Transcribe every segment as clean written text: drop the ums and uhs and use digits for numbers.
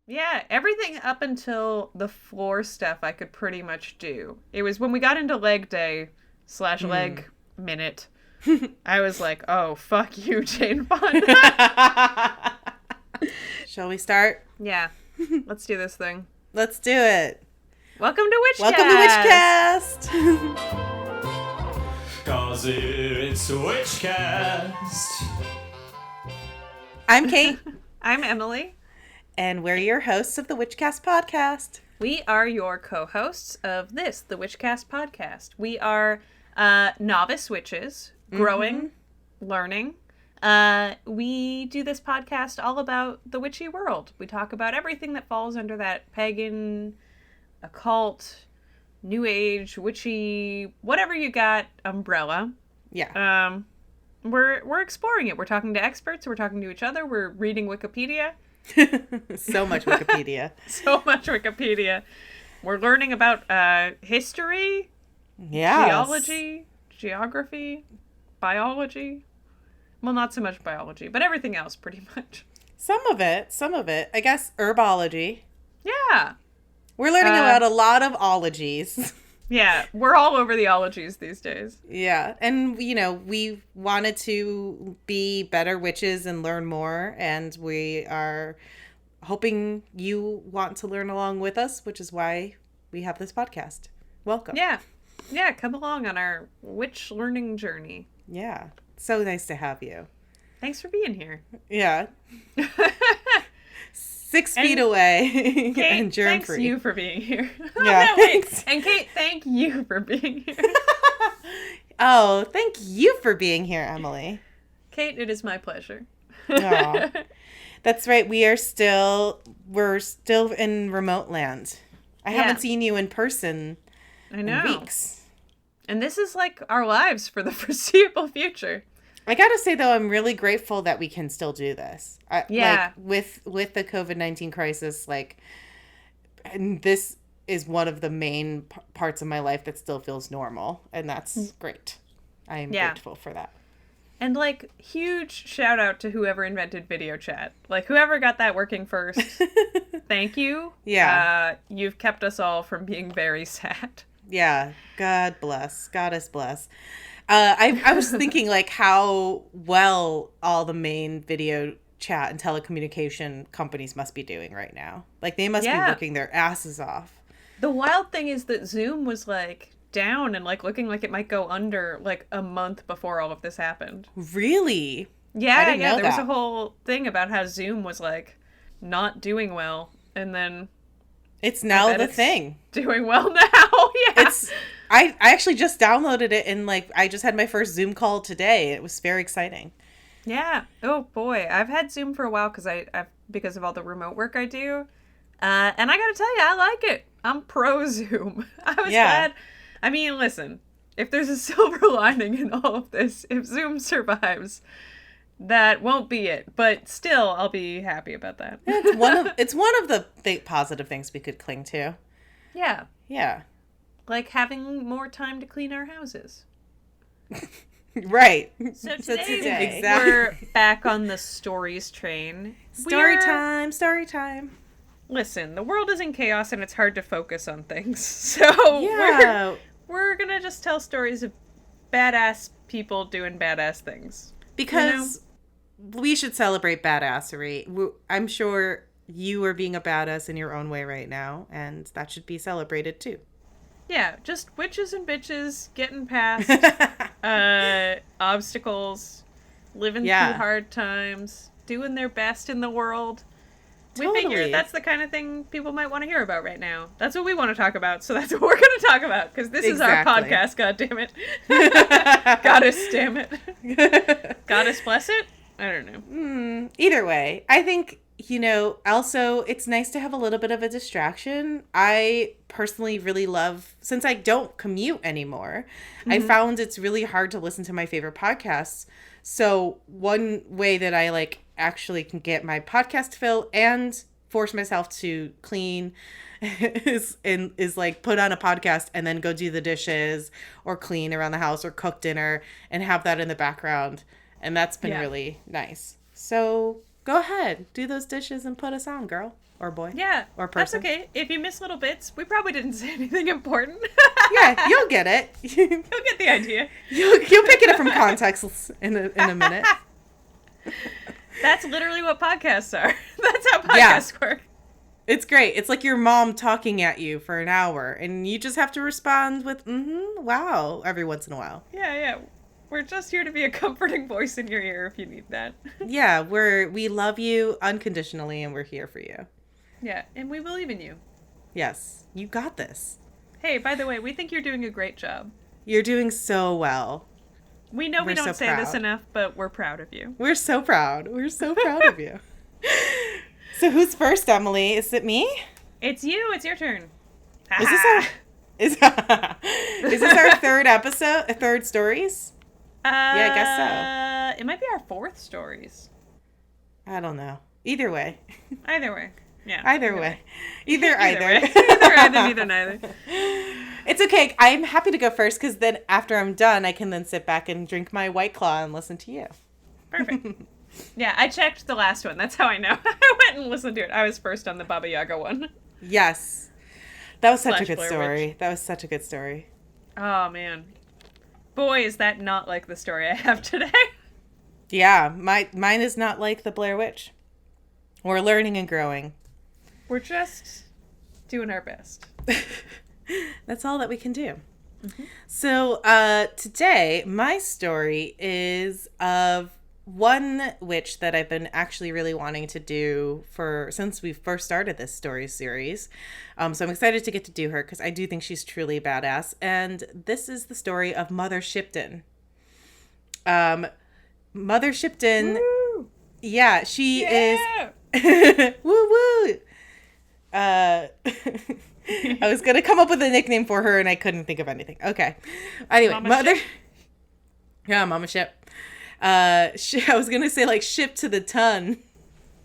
Yeah, everything up until the floor stuff I could pretty much do. It was when we got into leg day / leg minute, I was like, oh, fuck you, Jane Fonda. Shall we start? Yeah, let's do this thing. Let's do it. Welcome to Witchcast. Welcome to Witchcast. 'Cause it's Witchcast. I'm Kate. I'm Emily. And we're your hosts of the Witchcast Podcast. We are your co-hosts of this, the Witchcast Podcast. We are novice witches, growing, learning. We do this podcast all about the witchy world. We talk about everything that falls under that pagan, occult, new age, witchy, whatever you got umbrella. Yeah. We're exploring it. We're talking to experts. We're talking to each other. We're reading Wikipedia. So much Wikipedia. So much Wikipedia. We're learning about history, Yes. geology, geography, biology. Well, not so much biology, but everything else pretty much. Some of it. I guess herbology. Yeah. We're learning about a lot of ologies. Yeah, we're all over the ologies these days. Yeah. And, we wanted to be better witches and learn more. And we are hoping you want to learn along with us, which is why we have this podcast. Welcome. Yeah. Yeah, come along on our witch learning journey. Yeah. So nice to have you. Thanks for being here. Yeah. 6 feet away Kate, and germ thanks free. you for being here. Yeah, thanks. And Kate, thank you for being here. Oh, thank you for being here, Emily. Kate, it is my pleasure. Aw. That's right. We're still in remote land. I haven't seen you in person in weeks. And this is like our lives for the foreseeable future. I gotta say, though, I'm really grateful that we can still do this. Yeah. Like, with the COVID-19 crisis, and this is one of the main parts of my life that still feels normal. And that's great. I am grateful for that. And, huge shout out to whoever invented video chat. Whoever got that working first, thank you. Yeah. You've kept us all from being very sad. Yeah. God bless. Goddess bless. I was thinking, how well all the main video chat and telecommunication companies must be doing right now. They must be working their asses off. The wild thing is that Zoom was, down and, looking like it might go under, a month before all of this happened. Really? Yeah, I didn't know there was that. a whole thing about how Zoom was, not doing well, and then... It's now the thing. Doing well now, yeah. I actually just downloaded it and I just had my first Zoom call today. It was very exciting. Yeah. Oh boy, I've had Zoom for a while because of all the remote work I do, and I gotta tell you, I like it. I'm pro Zoom. I was glad. I mean, listen, if there's a silver lining in all of this, if Zoom survives, that won't be it. But still, I'll be happy about that. It's one of the positive things we could cling to. Yeah. Yeah. Like having more time to clean our houses. Right. So today exactly. We're back on the stories train. Story time. Listen, the world is in chaos and it's hard to focus on things. So we're going to just tell stories of badass people doing badass things. Because we should celebrate badassery. I'm sure you are being a badass in your own way right now, and that should be celebrated too. Yeah, just witches and bitches getting past obstacles, living through hard times, doing their best in the world. Totally. We figure that's the kind of thing people might want to hear about right now. That's what we want to talk about, so that's what we're going to talk about, because this is our podcast, goddammit. Goddess, damn it. Goddess bless it? I don't know. Either way, I think, also it's nice to have a little bit of a distraction. I personally really love, since I don't commute anymore, I found it's really hard to listen to my favorite podcasts. So one way that I actually can get my podcast fill and force myself to clean is put on a podcast and then go do the dishes or clean around the house or cook dinner and have that in the background. And that's been really nice. So go ahead, do those dishes and put us on, girl. or boy. Yeah, or person. that's okay. If you miss little bits, we probably didn't say anything important. Yeah, you'll get it. You'll get the idea. You'll pick it up from context in a minute. That's literally what podcasts are. That's how podcasts work. It's great. It's like your mom talking at you for an hour, and you just have to respond with, wow, every once in a while. Yeah. We're just here to be a comforting voice in your ear if you need that. Yeah, we love you unconditionally, and we're here for you. Yeah, and we believe in you. Yes, you got this. Hey, by the way, we think you're doing a great job. You're doing so well. We know we don't so say this proud. enough, but we're proud of you. We're so proud. We're so proud of you. So who's first, Emily? Is it me? It's you. It's your turn. Is this our third episode? Third stories? Yeah, I guess so. It might be our fourth stories. I don't know. Either way. Either way. Yeah. Either way. Either. Neither, neither. It's okay. I'm happy to go first because then after I'm done, I can then sit back and drink my White Claw and listen to you. Perfect. Yeah, I checked the last one. That's how I know. I went and listened to it. I was first on the Baba Yaga one. Yes. That was such a good Blair story. Witch. That was such a good story. Oh, man. Boy, is that not like the story I have today. Yeah, mine is not like the Blair Witch. We're learning and growing. We're just doing our best. That's all that we can do. Mm-hmm. So today, my story is of one witch that I've been actually really wanting to do since we first started this story series. So I'm excited to get to do her because I do think she's truly badass. And this is the story of Mother Shipton. Mother Shipton, Woo! Yeah, she is. Woo woo. I was gonna come up with a nickname for her and I couldn't think of anything. Okay. Anyway, Mother. Ship? Yeah, Mama Ship. I was gonna say like ship to the ton.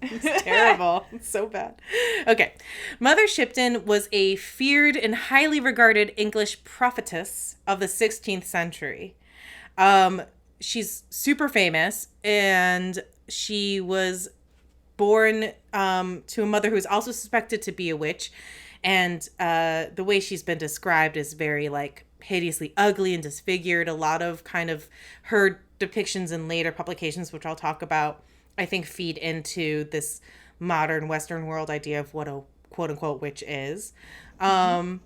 It's terrible. It's so bad. Okay. Mother Shipton was a feared and highly regarded English prophetess of the 16th century. She's super famous, and she was born to a mother who is also suspected to be a witch. And the way she's been described is very like hideously ugly and disfigured. A lot of kind of her depictions in later publications, which I'll talk about, I think feed into this modern Western world idea of what a quote unquote witch is. But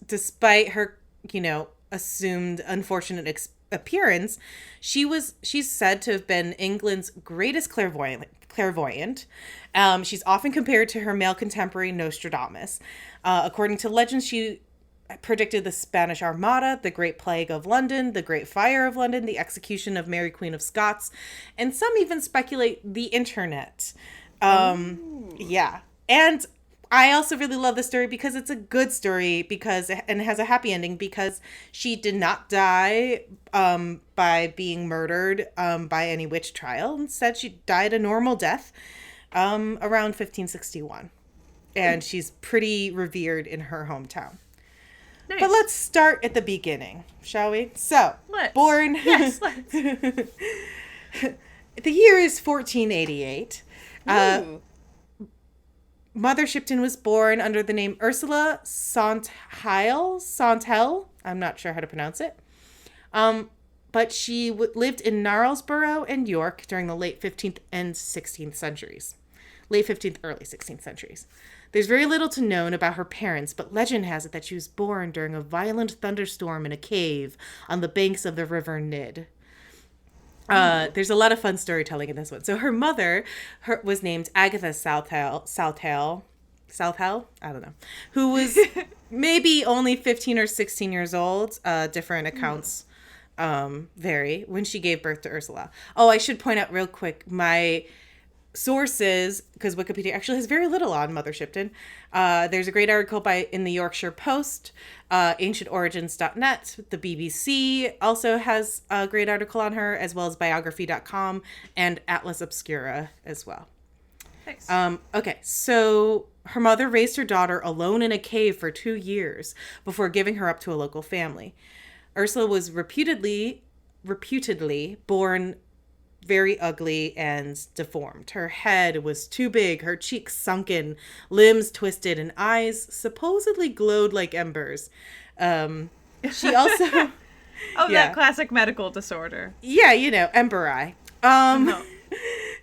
despite her, assumed unfortunate appearance, she's said to have been England's greatest clairvoyant. She's often compared to her male contemporary Nostradamus. According to legends, she predicted the Spanish Armada, the Great Plague of London, the Great Fire of London, the execution of Mary Queen of Scots, and some even speculate the internet. Yeah. And I also really love this story because it's a good story and it has a happy ending because she did not die by being murdered by any witch trial. Instead, she died a normal death around 1561. And she's pretty revered in her hometown. Nice. But let's start at the beginning, shall we? So, born... Yes, let's. The year is 1488. Mother Shipton was born under the name Ursula Sontel. I'm not sure how to pronounce it. But she lived in Knaresborough and York during the late 15th and 16th centuries. Late 15th, early 16th centuries. There's very little to known about her parents, but legend has it that she was born during a violent thunderstorm in a cave on the banks of the River Nid. There's a lot of fun storytelling in this one. So her mother was named Agatha Southall, I don't know, who was maybe only 15 or 16 years old. Different accounts vary, when she gave birth to Ursula. Oh, I should point out real quick, my sources, because Wikipedia actually has very little on Mother Shipton. There's a great article in the Yorkshire Post, ancientorigins.net. The BBC also has a great article on her, as well as biography.com and Atlas Obscura as well. Nice. Okay, so her mother raised her daughter alone in a cave for 2 years before giving her up to a local family. Ursula was reputedly born very ugly and deformed. Her head was too big, her cheeks sunken, limbs twisted, and eyes supposedly glowed like embers. She also... That classic medical disorder. Yeah, ember eye.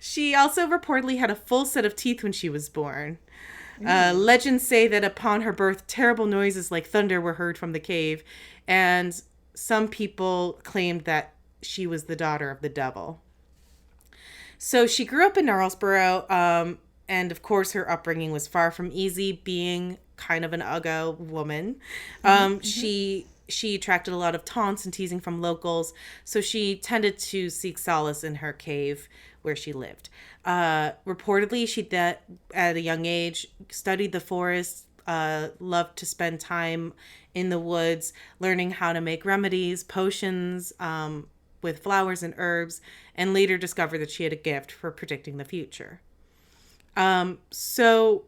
She also reportedly had a full set of teeth when she was born. Legends say that upon her birth, terrible noises like thunder were heard from the cave, and some people claimed that she was the daughter of the devil. So she grew up in Gnarlsborough, and of course her upbringing was far from easy, being kind of an uggo woman. She attracted a lot of taunts and teasing from locals, so she tended to seek solace in her cave where she lived. Reportedly, she at a young age studied the forest, loved to spend time in the woods, learning how to make remedies, potions with flowers and herbs, and later discovered that she had a gift for predicting the future. So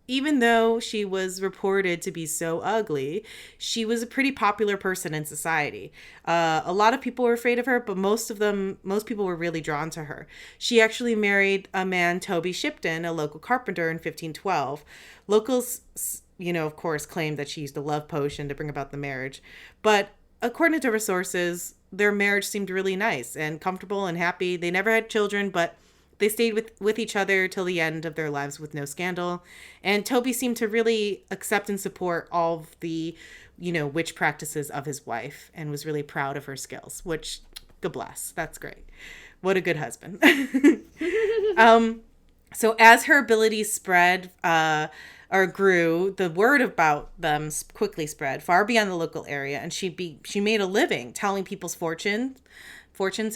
even though she was reported to be so ugly, she was a pretty popular person in society. A lot of people were afraid of her, but most people were really drawn to her. She actually married a man, Toby Shipton, a local carpenter, in 1512. Locals, of course, claimed that she used a love potion to bring about the marriage. But according to different sources, their marriage seemed really nice and comfortable and happy. They never had children, but they stayed with each other till the end of their lives with no scandal. And Toby seemed to really accept and support all of the, witch practices of his wife and was really proud of her skills, which, God bless. That's great. What a good husband. So as her abilities spread or grew, the word about them quickly spread far beyond the local area. And she made a living telling people's fortunes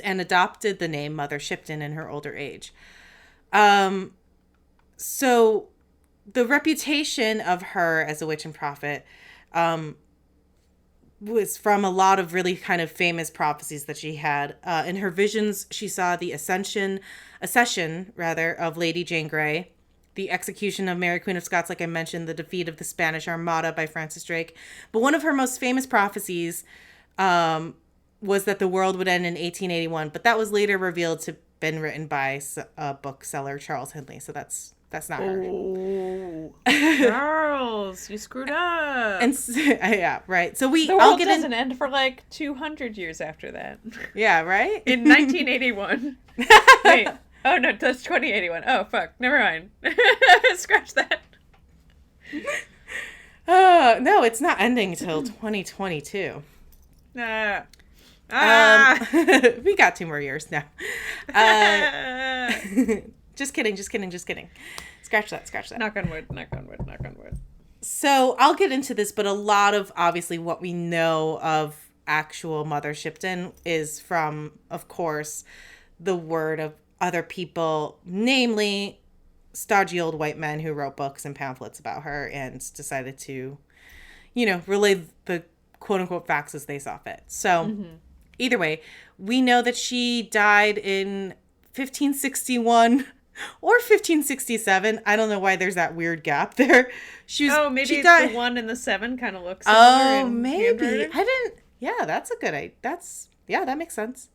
and adopted the name Mother Shipton in her older age. So the reputation of her as a witch and prophet was from a lot of really kind of famous prophecies that she had. In her visions, she saw the accession of Lady Jane Grey, the execution of Mary Queen of Scots, like I mentioned, the defeat of the Spanish Armada by Francis Drake. But one of her most famous prophecies was that the world would end in 1881, but that was later revealed to have been written by a bookseller, Charles Hindley. So that's not her. Oh, Charles, you screwed up. And yeah, right. So the world doesn't end for like 200 years after that. Yeah, right. In 1981. Wait. Oh no, that's 2081. Oh fuck. Never mind. Scratch that. No, it's not ending till 2022. We got 2 more years now. Just kidding. Scratch that. Knock on wood. So I'll get into this, but a lot of obviously what we know of actual Mother Shipton is from, of course, the word of other people, namely stodgy old white men who wrote books and pamphlets about her and decided to, relay the quote-unquote facts as they saw fit. So either way, we know that she died in 1561 or 1567. I don't know why there's that weird gap there. Maybe the 1 and the 7 kind of look similar. Oh, maybe. Yeah, that's a good idea. That makes sense.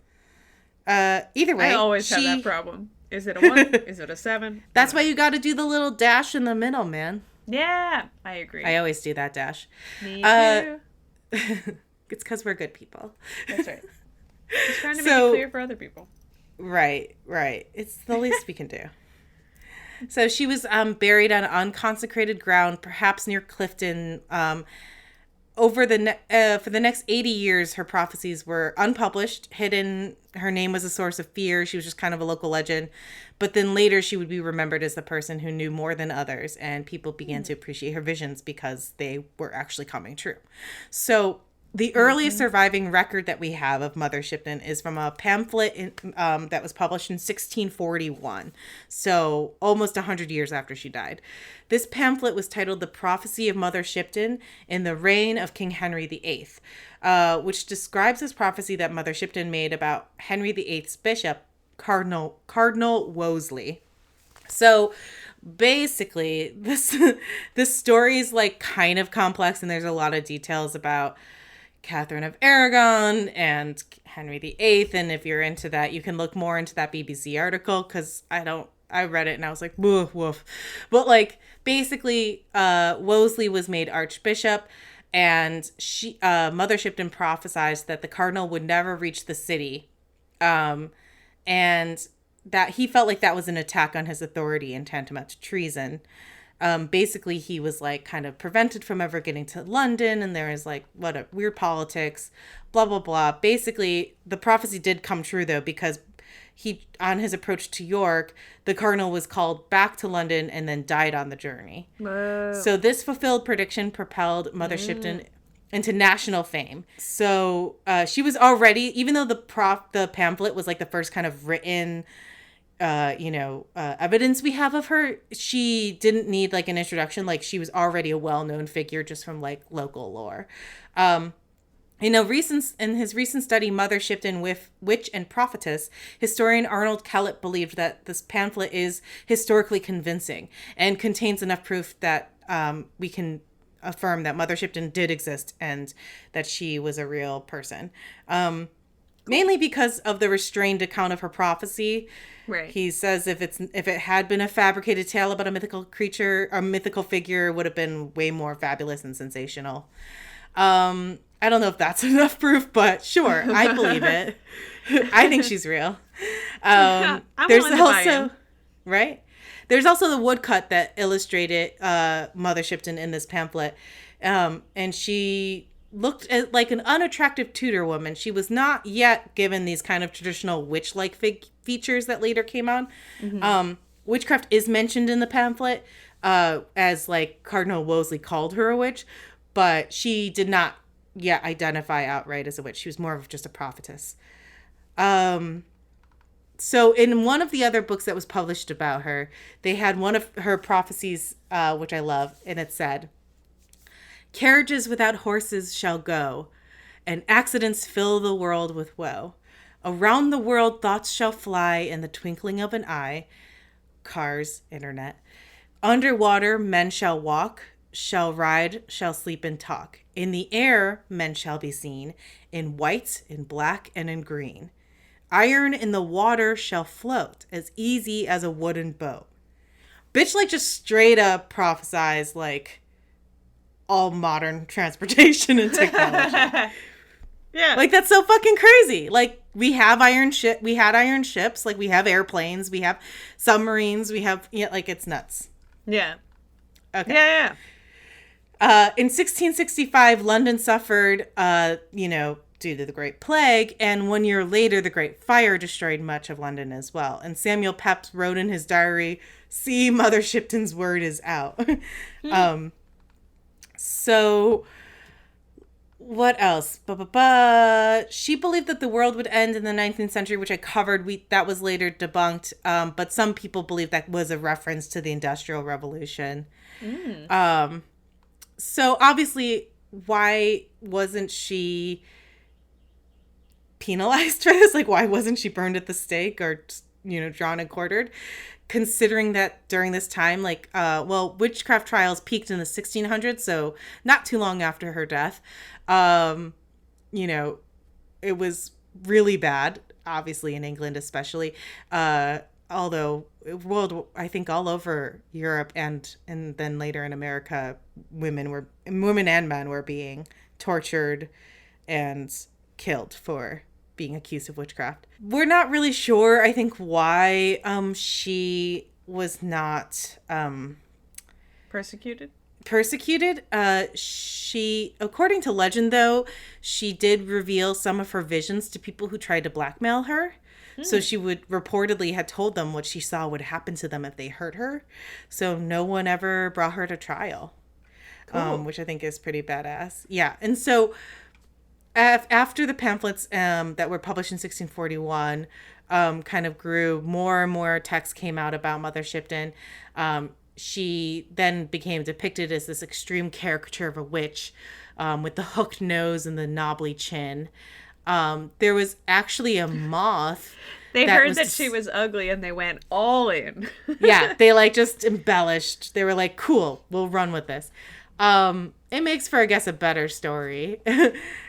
Either way. I always have that problem. Is it a 1? Is it a 7? That's why you got to do the little dash in the middle, man. Yeah, I agree. I always do that dash. Me too. It's because we're good people. That's right. Just trying to make it clear for other people. Right. It's the least we can do. So she was buried on unconsecrated ground, perhaps near Clifton. For the next 80 years, her prophecies were unpublished, hidden. Her name was a source of fear. She was just kind of a local legend. But then later, she would be remembered as the person who knew more than others, and people began to appreciate her visions because they were actually coming true. So the earliest surviving record that we have of Mother Shipton is from a pamphlet that was published in 1641, so almost 100 years after she died. This pamphlet was titled The Prophecy of Mother Shipton in the Reign of King Henry VIII, which describes this prophecy that Mother Shipton made about Henry VIII's bishop, Cardinal Wolsey. So basically, this story is like kind of complex, and there's a lot of details about Catherine of Aragon and Henry VIII. And if you're into that, you can look more into that BBC article, because I read it and I was like, woof, woof. But like, basically, Wolsey was made archbishop, and Mother Shipton prophesied that the cardinal would never reach the city. And that he felt like that was an attack on his authority and tantamount to treason. Basically, he was like kind of prevented from ever getting to London, and there was like weird politics, blah, blah, blah. Basically, the prophecy did come true, though, because on his approach to York, the cardinal was called back to London and then died on the journey. Whoa. So this fulfilled prediction propelled Mother Shipton into national fame. So she was already, even though the pamphlet was like the first kind of written evidence we have of her, she didn't need like an introduction. Like, she was already a well-known figure just from like local lore. In his recent study, Mother Shipton, Witch and Prophetess, historian Arnold Kellett believed that this pamphlet is historically convincing and contains enough proof that we can affirm that Mother Shipton did exist and that she was a real person. Mainly because of the restrained account of her prophecy. Right. He says if it had been a fabricated tale about a mythical creature or mythical figure, it would have been way more fabulous and sensational. I don't know if that's enough proof, but sure, I believe it. I think she's real. There's also, right? There's also the woodcut that illustrated Mother Shipton in this pamphlet. And she looked like an unattractive Tudor woman. She was not yet given these kind of traditional witch-like features that later came on. Mm-hmm. Witchcraft is mentioned in the pamphlet as like Cardinal Wolsey called her a witch, but she did not yet identify outright as a witch. She was more of just a prophetess. So in one of the other books that was published about her, they had one of her prophecies, which I love, and it said, "Carriages without horses shall go, and accidents fill the world with woe. Around the world thoughts shall fly in the twinkling of an eye." Cars, internet. "Underwater men shall walk, shall ride, shall sleep and talk. In the air men shall be seen, in white, in black, and in green. Iron in the water shall float, as easy as a wooden boat." Bitch, like, just straight up prophesies, like, all modern transportation and technology. Yeah. Like, that's so fucking crazy. Like, we had iron ships, like, we have airplanes, we have submarines, we have, like, it's nuts. Yeah. Okay. Yeah. In 1665, London suffered, due to the Great Plague, and 1 year later, the Great Fire destroyed much of London as well. And Samuel Pepys wrote in his diary, "See, Mother Shipton's word is out." So, what else? She believed that the world would end in the 19th century, which I covered. That was later debunked, but some people believe that was a reference to the Industrial Revolution. So, obviously, why wasn't she penalized for this? Like, why wasn't she burned at the stake or, drawn and quartered? Considering that during this time, witchcraft trials peaked in the 1600s, so not too long after her death. It was really bad, obviously in England especially, although I think all over Europe and then later in America, women and men were being tortured and killed for being accused of witchcraft. We're not really sure, I think, why she was not Persecuted. She, according to legend, though, she did reveal some of her visions to people who tried to blackmail her. So she would reportedly had told them what she saw would happen to them if they hurt her. So no one ever brought her to trial. Cool. Which I think is pretty badass. Yeah. And so after the pamphlets that were published in 1641 kind of grew, more and more texts came out about Mother Shipton. She then became depicted as this extreme caricature of a witch with the hooked nose and the knobbly chin. There was actually a moth. They heard that she was ugly and they went all in. Yeah, they just embellished. They were like, cool, we'll run with this. It makes for, I guess, a better story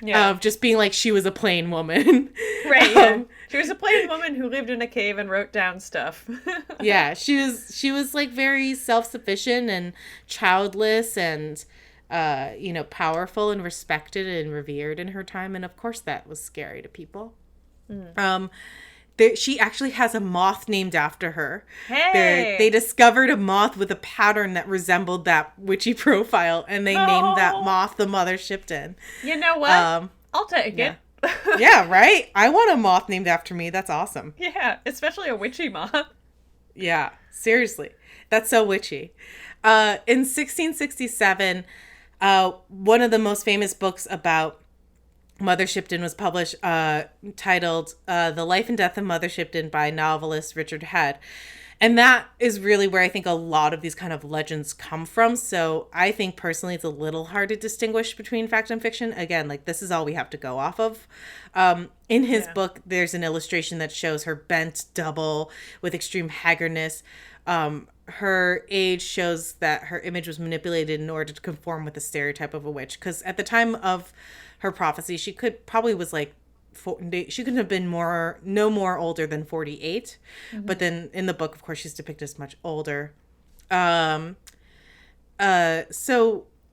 Yeah. of just being like she was a plain woman. Right. Yeah. She was a plain woman who lived in a cave and wrote down stuff. Yeah, she was like very self-sufficient and childless and powerful and respected and revered in her time, and of course that was scary to people. She actually has a moth named after her. Hey! They discovered a moth with a pattern that resembled that witchy profile, and they named that moth the Mother Shipton. You know what? I'll take it. Yeah, right? I want a moth named after me. That's awesome. Yeah, especially a witchy moth. Yeah, seriously. That's so witchy. In 1667, one of the most famous books about Mother Shipton was published, titled The Life and Death of Mother Shipton by novelist Richard Head. And that is really where I think a lot of these kind of legends come from. So I think personally it's a little hard to distinguish between fact and fiction. Again, like this is all we have to go off of. In his book, there's an illustration that shows her bent double with extreme haggardness. Her age shows that her image was manipulated in order to conform with the stereotype of a witch. Because at the time of her prophecy, she probably was like, she couldn't have been no more older than 48. Mm-hmm. But then in the book, of course, she's depicted as much older. So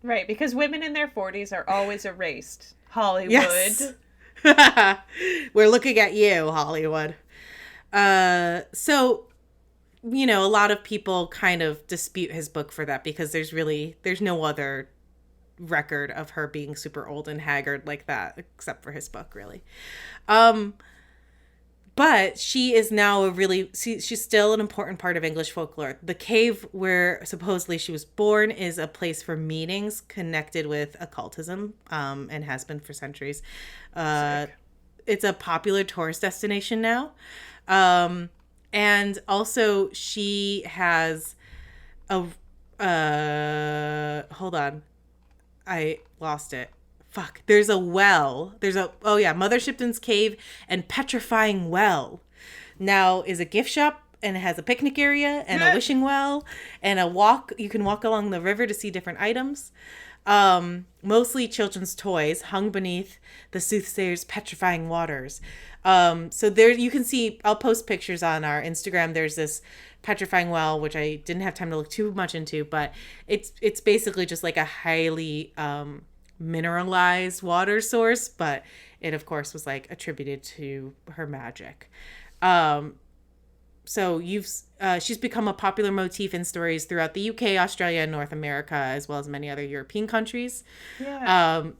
right, because women in their 40s are always erased. Hollywood. Yes. We're looking at you, Hollywood. So, a lot of people kind of dispute his book for that because there's no other record of her being super old and haggard like that except for his book, really. But she is now she's still an important part of English folklore. The cave where supposedly she was born is a place for meetings connected with occultism, and has been for centuries. It's a popular tourist destination now. And also she has hold on. I lost it. Fuck. There's a well. Mother Shipton's Cave and Petrifying Well now is a gift shop, and it has a picnic area and a wishing well and a walk. You can walk along the river to see different items. Mostly children's toys hung beneath the soothsayer's petrifying waters. So there you can see, I'll post pictures on our Instagram. There's this petrifying well, which I didn't have time to look too much into, but it's basically just like a highly mineralized water source, but it of course was like attributed to her magic. So she's become a popular motif in stories throughout the UK, Australia, and North America, as well as many other European countries. Yeah.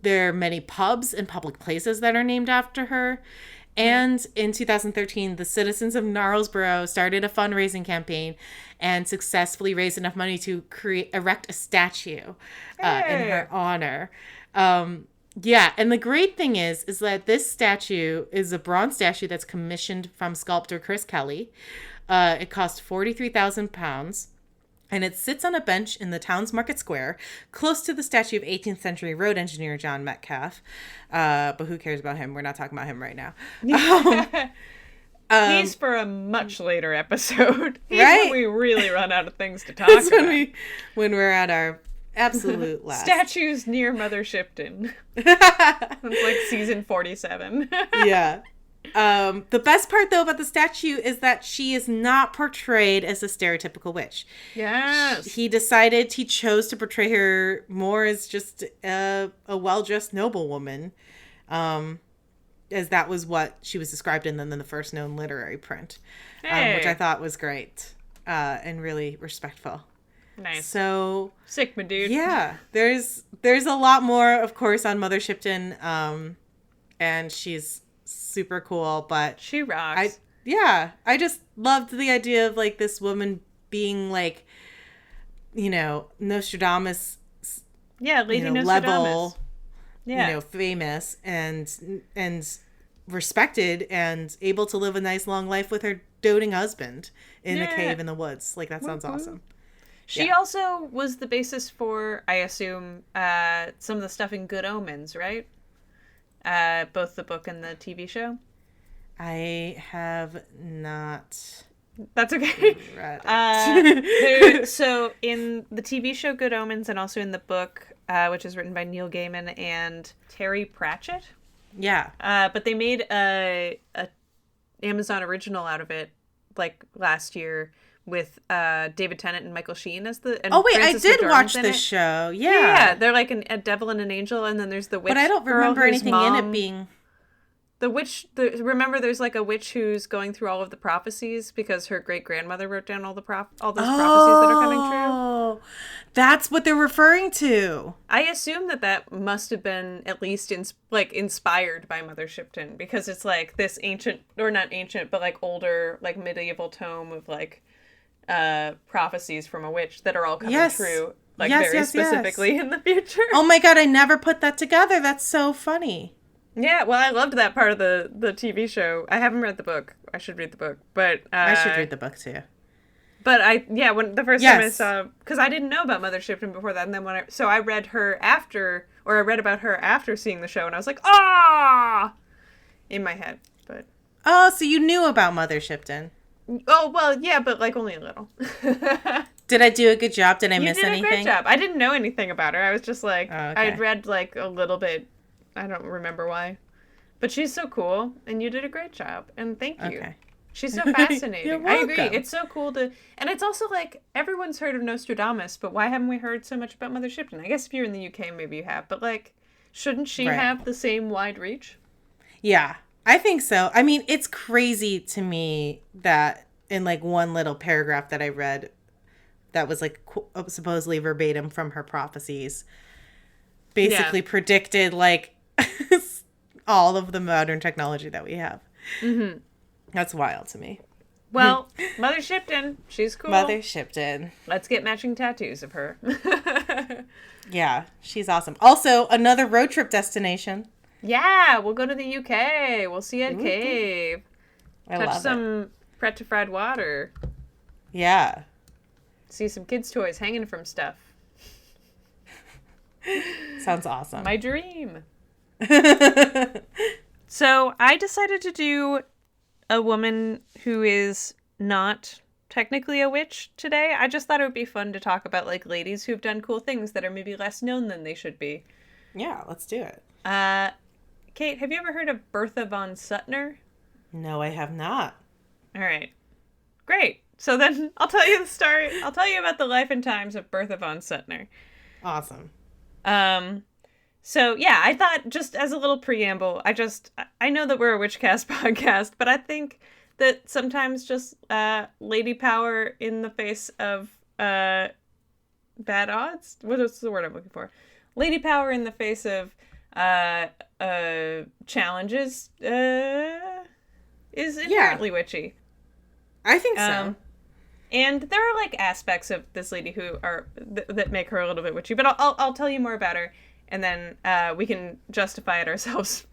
There are many pubs and public places that are named after her. And in 2013, the citizens of Knaresborough started a fundraising campaign and successfully raised enough money to erect a statue in her honor. Yeah, and the great thing is that this statue is a bronze statue that's commissioned from sculptor Chris Kelly. It cost £43,000. And it sits on a bench in the town's market square, close to the statue of 18th century road engineer John Metcalfe. But who cares about him? We're not talking about him right now. He's for a much later episode. He's right? when we really run out of things to talk about. When we're at our absolute last. Statues near Mother Shipton. It's like season 47. Yeah. The best part, though, about the statue is that she is not portrayed as a stereotypical witch. Yes. He chose to portray her more as just a well-dressed noblewoman, as that was what she was described in the first known literary print, which I thought was great and really respectful. Nice. So sick, my dude. Yeah, there's a lot more, of course, on Mother Shipton, and she's super cool, but she rocks. I just loved the idea of like this woman being like, Nostradamus. Yeah, Lady Nostradamus. Level, famous and respected and able to live a nice long life with her doting husband in the cave in the woods. Like that sounds awesome. She also was the basis for, I assume, some of the stuff in Good Omens, right? Both the book and the TV show. I have not. That's okay. Reddit. So in the TV show Good Omens and also in the book, which is written by Neil Gaiman and Terry Pratchett. Yeah. But they made a Amazon original out of it like last year with David Tennant and Michael Sheen as the. And Frances I did McDormand's watch in this it. show. Yeah. Yeah, they're like a devil and an angel, and then there's the witch. But I don't girl remember whose anything mom, in it being. The witch. Remember, there's like a witch who's going through all of the prophecies because her great grandmother wrote down all those prophecies that are coming true. Oh, that's what they're referring to. I assume that must have been at least inspired by Mother Shipton, because it's like this ancient, or not ancient, but like older, like medieval tome of like prophecies from a witch that are all coming true, like very specifically in the future. Oh my god, I never put that together. That's so funny. Yeah, well, I loved that part of the TV show. I haven't read the book. I should read the book, but I should read the book too. But when the first time I saw, because I didn't know about Mother Shipton before that, and then I read her after, or I read about her after seeing the show, and I was like, ah, in my head. But oh, so you knew about Mother Shipton? Oh well, yeah, but like only a little. Did I do a good job? Did I miss anything? You did a great job. I didn't know anything about her. I was just like, oh, okay. I'd read like a little bit. I don't remember why, but she's so cool, and you did a great job, and thank you. Okay. She's so fascinating. You're I welcome. agree. It's so cool to, and it's also like everyone's heard of Nostradamus, but why haven't we heard so much about Mother Shipton? I guess if you're in the UK, maybe you have, but like, shouldn't she have the same wide reach? Yeah, I think so. I mean, it's crazy to me that in like one little paragraph that I read, that was like supposedly verbatim from her prophecies, basically predicted like all of the modern technology that we have. Mm-hmm. That's wild to me. Well, Mother Shipton, she's cool. Mother Shipton. Let's get matching tattoos of her. Yeah, she's awesome. Also, another road trip destination. Yeah, we'll go to the UK. We'll see a cave. Touch some Pret-to-fried water. Yeah. See some kids' toys hanging from stuff. Sounds awesome. My dream. So I decided to do a woman who is not technically a witch today. I just thought it would be fun to talk about like ladies who've done cool things that are maybe less known than they should be. Yeah, let's do it. Kate, have you ever heard of Bertha von Suttner? No, I have not. All right. Great. So then I'll tell you the story. I'll tell you about the life and times of Bertha von Suttner. Awesome. So yeah, I thought just as a little preamble, I know that we're a Witchcast podcast, but I think that sometimes just lady power in the face of bad odds. What's the word I'm looking for? Lady power in the face of challenges is inherently witchy. I think so. And there are like aspects of this lady who are that make her a little bit witchy, but I'll tell you more about her, and then we can justify it ourselves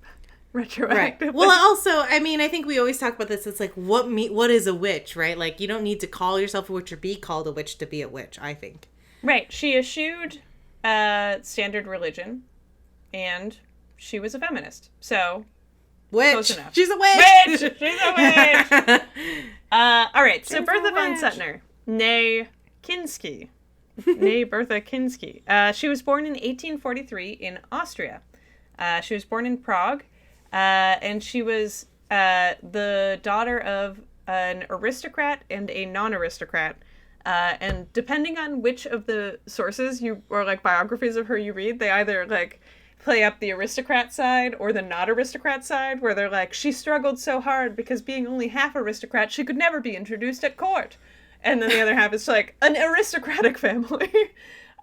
retroactively. Right. Well, also, I mean, I think we always talk about this. It's like what is a witch, right? Like you don't need to call yourself a witch or be called a witch to be a witch. I think. Right. She eschewed standard religion, and she was a feminist. So. Witch. Close enough. She's a witch. She's a witch. All right. So Bertha von Suttner, née Kinski, née Bertha Kinski. She was born in 1843 in Austria. She was born in Prague, and she was the daughter of an aristocrat and a non-aristocrat. And depending on which of the sources or like biographies of her you read, they either like play up the aristocrat side or the not aristocrat side, where they're like, she struggled so hard because being only half aristocrat, she could never be introduced at court. And then the other half is like an aristocratic family.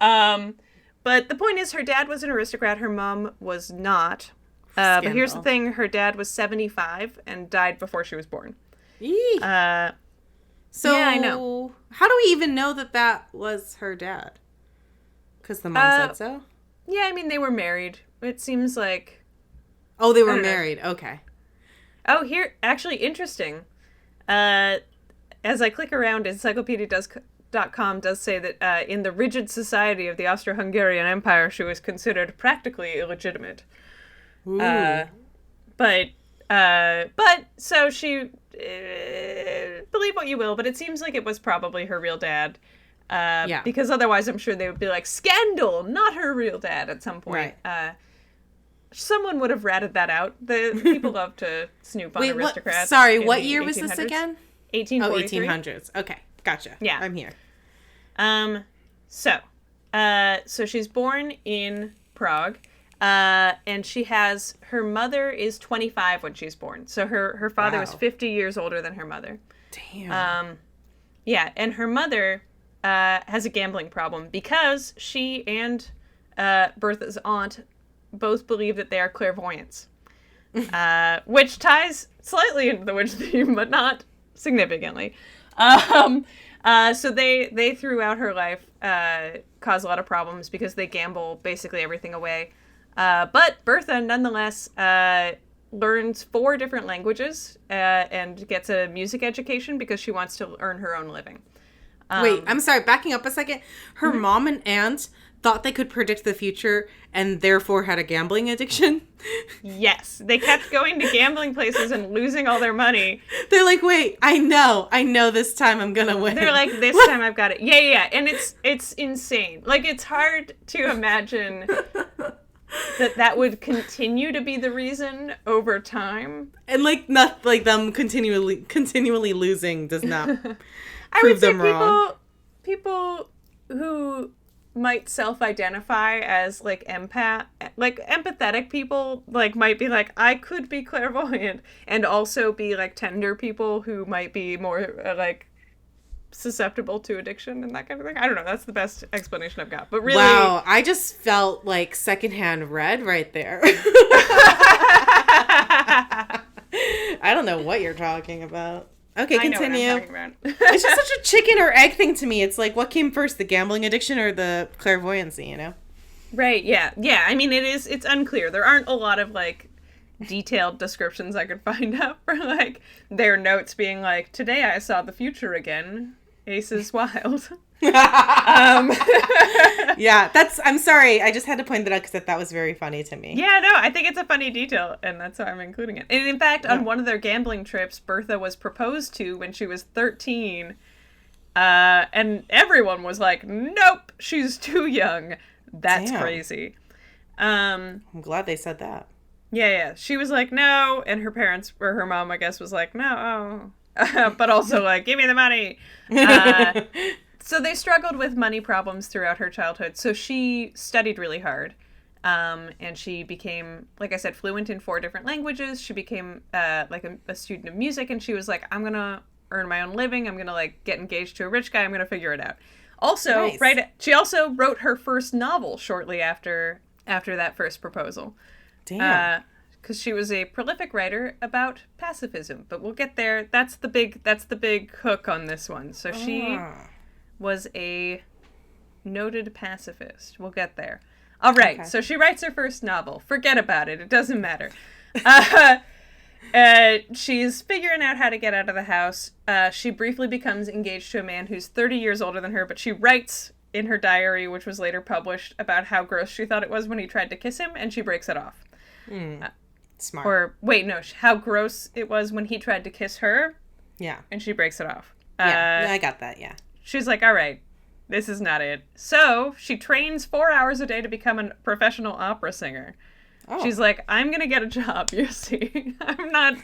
But the point is, her dad was an aristocrat, her mom was not. But here's the thing, her dad was 75 and died before she was born. So yeah, I know. How do we even know that was her dad? Because the mom said so? Yeah, I mean, they were married. It seems like... Oh, they were married. Okay. Oh, here, actually, interesting. As I click around, encyclopedia.com does say that in the rigid society of the Austro-Hungarian Empire, she was considered practically illegitimate. Ooh. But But so she, believe what you will, but it seems like it was probably her real dad. Because otherwise I'm sure they would be like, scandal, not her real dad at some point. Right. Someone would have ratted that out. The people love to snoop on aristocrats. What year was this again? 1843. Oh, 1800s. Okay, gother. Yeah. I'm here. So she's born in Prague, and she has, her mother is 25 when she's born. So her father was 50 years older than her mother. Damn. Yeah, and her mother has a gambling problem because she and Bertha's aunt both believe that they are clairvoyants, which ties slightly into the witch theme, but not significantly. So they throughout her life cause a lot of problems because they gamble basically everything away. But Bertha, nonetheless, learns 4 different languages and gets a music education because she wants to earn her own living. Wait, I'm sorry, backing up a second. Her mom and aunt thought they could predict the future and therefore had a gambling addiction? Yes. They kept going to gambling places and losing all their money. They're like, wait, I know this time I'm gonna win. They're like, this time I've got it. Yeah. And it's insane. Like, it's hard to imagine that would continue to be the reason over time. And like, not like them continually losing does not I would say them wrong. people who might self-identify as like empathetic people, like might be like, I could be clairvoyant, and also be like tender people who might be more like susceptible to addiction and that kind of thing. I don't know. That's the best explanation I've got. But really, wow, I just felt like secondhand red right there. I don't know what you're talking about. Okay, continue. I know what I'm talking about. It's just such a chicken or egg thing to me. It's like, what came first, the gambling addiction or the clairvoyancy, you know? Right, yeah. Yeah, I mean, it's unclear. There aren't a lot of, like, detailed descriptions I could find out for, like, their notes being like, today I saw the future again. Ace is wild. Yeah, I'm sorry. I just had to point that out because that was very funny to me. Yeah, no, I think it's a funny detail, and that's why I'm including it. And in fact, on one of their gambling trips, Bertha was proposed to when she was 13, and everyone was like, nope, she's too young. That's crazy. I'm glad they said that. Yeah. She was like, no, and her parents, or her mom, I guess, was like, no, but also like, give me the money. So they struggled with money problems throughout her childhood. So she studied really hard. And she became, like I said, fluent in 4 different languages. She became like a student of music. And she was like, I'm going to earn my own living. I'm going to like get engaged to a rich guy. I'm going to figure it out. Also, nice. She also wrote her first novel shortly after that first proposal. Damn. Because she was a prolific writer about pacifism. But we'll get there. That's the big hook on this one. So she was a noted pacifist. We'll get there. All right, okay. So she writes her first novel. Forget about it. It doesn't matter. She's figuring out how to get out of the house. She briefly becomes engaged to a man who's 30 years older than her, but she writes in her diary, which was later published, about how gross she thought it was when he tried to kiss him, and she breaks it off. Smart. Or, wait, no, how gross it was when he tried to kiss her. Yeah. And she breaks it off. Yeah, I got that, yeah. She's like, all right, this is not it. So she trains 4 hours a day to become a professional opera singer. Oh. She's like, I'm going to get a job, you see. I'm not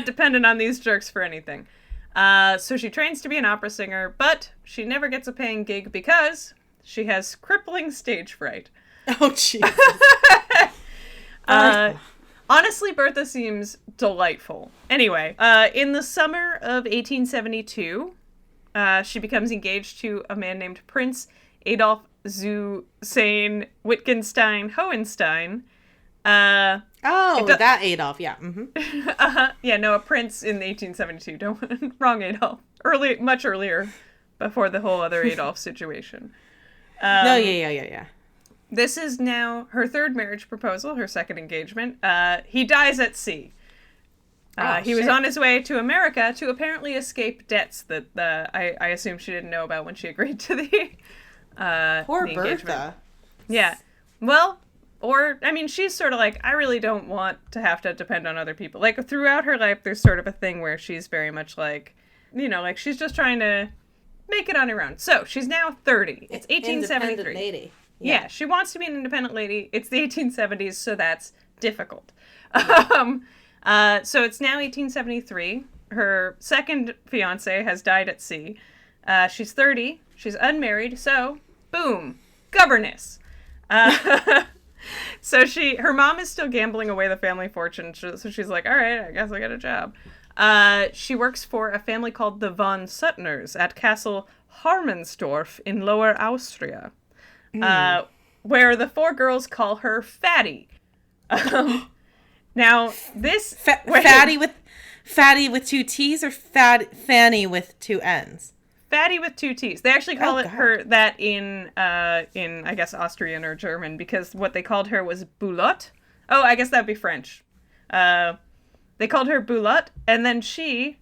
dependent on these jerks for anything. So she trains to be an opera singer, but she never gets a paying gig because she has crippling stage fright. Oh, Jesus. Honestly, Bertha seems delightful. Anyway, in the summer of 1872... she becomes engaged to a man named Prince Adolf zu Wittgenstein Hohenstein. That Adolf, yeah. Mm-hmm. Yeah, no, a prince in 1872. Wrong Adolf. Much earlier, before the whole other Adolf situation. Yeah. This is now her 3rd marriage proposal, her 2nd engagement. He dies at sea. He was on his way to America to apparently escape debts that I assume she didn't know about when she agreed to the poor the Bertha. Yeah. Well, Or, I mean, she's sort of like, I really don't want to have to depend on other people. Like, throughout her life, there's sort of a thing where she's very much like, you know, like, she's just trying to make it on her own. So, she's now 30. It's 1873. Independent lady. Yeah, she wants to be an independent lady. It's the 1870s, so that's difficult. So it's now 1873. Her second fiance has died at sea. She's 30. She's unmarried. So, boom, governess. So her mom is still gambling away the family fortune. So she's like, all right, I guess I get a job. She works for a family called the von Suttners at Castle Harmensdorf in Lower Austria, where the 4 girls call her Fatty. Now, this... Fatty with 2 T's or Fanny with 2 N's? Fatty with 2 T's. They actually call her that in I guess Austrian or German, because what they called her was Boulotte. Oh, I guess that'd be French. They called her Boulotte, and then she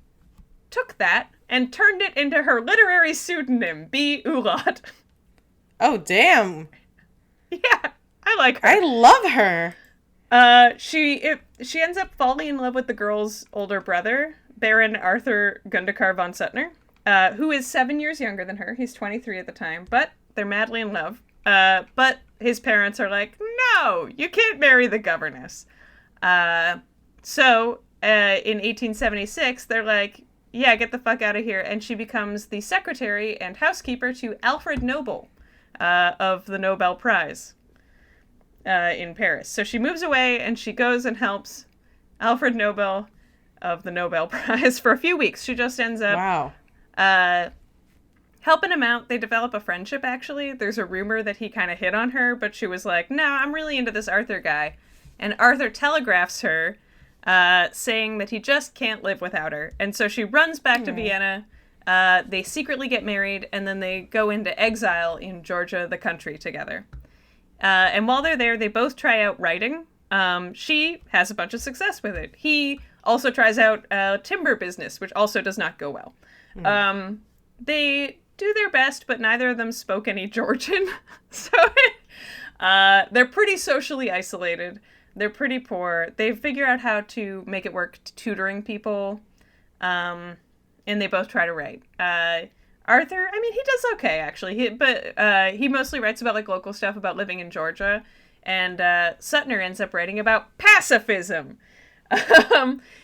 took that and turned it into her literary pseudonym, B. Ulot. Oh, damn. Yeah, I like her. I love her. She ends up falling in love with the girl's older brother, Baron Arthur Gundekar von Suttner, who is 7 years younger than her. He's 23 at the time, but they're madly in love. But his parents are like, no, you can't marry the governess. So in 1876, they're like, yeah, get the fuck out of here. And she becomes the secretary and housekeeper to Alfred Nobel of the Nobel Prize in Paris. So she moves away and she goes and helps Alfred Nobel of the Nobel Prize for a few weeks. She just ends up helping him out. They develop a friendship, actually. There's a rumor that he kind of hit on her, but she was like, no, I'm really into this Arthur guy. And Arthur telegraphs her, saying that he just can't live without her. And so she runs back to Vienna. They secretly get married, and then they go into exile in Georgia, the country, together. And while they're there, they both try out writing. She has a bunch of success with it. He also tries out timber business, which also does not go well. They do their best, but neither of them spoke any Georgian. So they're pretty socially isolated. They're pretty poor. They figure out how to make it work tutoring people. And they both try to write. Arthur, I mean, he does okay, actually. But he mostly writes about, like, local stuff about living in Georgia. And Suttner ends up writing about pacifism.